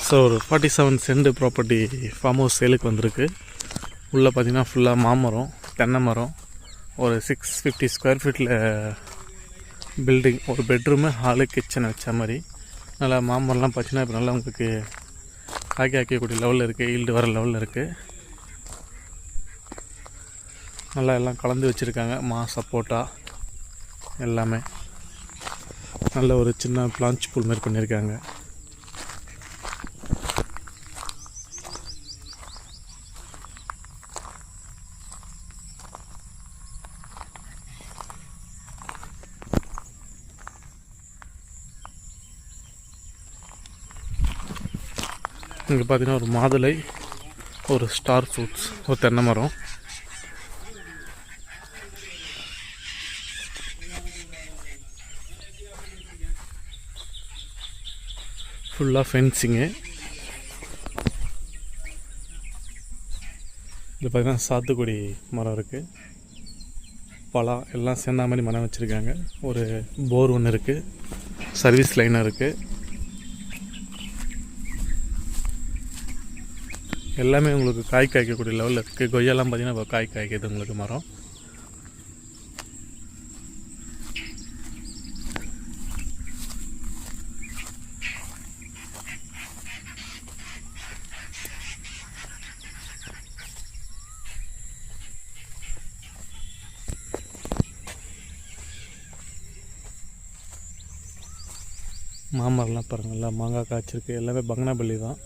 So ஒரு 47 send property farm house சேலுக்கு வந்திருக்கு. உள்ளே பார்த்தீங்கன்னா ஃபுல்லாக மாமரம், தென்னை மரம், ஒரு 650 ஸ்கொயர் ஃபீட்டில் பில்டிங், ஒரு பெட்ரூமு, ஹாலு, கிச்சன் வச்ச மாதிரி. நல்லா மாமரம்லாம் பார்த்தீங்கன்னா இப்போ நல்லா உங்களுக்கு காய்க்கக்கூடிய லெவலில் இருக்குது, ஈல்டு வர லெவலில் இருக்குது. நல்லா எல்லாம் கலந்து வச்சுருக்காங்க, சப்போட்டா எல்லாமே. நல்ல ஒரு சின்ன பிளான்ச் பூல் மாதிரி பண்ணியிருக்காங்க. இங்கே பார்த்தீங்கன்னா ஒரு மாதுளை, ஒரு ஸ்டார் ஃப்ரூட்ஸ், ஒரு தென்னை மரம். ஃபுல்லாக ஃபென்சிங்கு. இது பார்த்தீங்கன்னா சாத்துக்குடி மரம் இருக்குது, பலா எல்லாம் சேர்ந்த மாதிரி மரம் வச்சுருக்காங்க. ஒரு போர் ஒன்று இருக்குது, சர்வீஸ் லைன் இருக்குது. எல்லாமே உங்களுக்கு காய்க்கக்கூடிய லெவலில் இருக்குது. கொய்யாலாம் பார்த்தீங்கன்னா இப்போ காய்க்குது உங்களுக்கு மரம். மாமரம்லாம் பாருங்கள், எல்லாம் மாங்காய் காய்ச்சிருக்கு. எல்லாமே பங்கனப்பள்ளி தான்.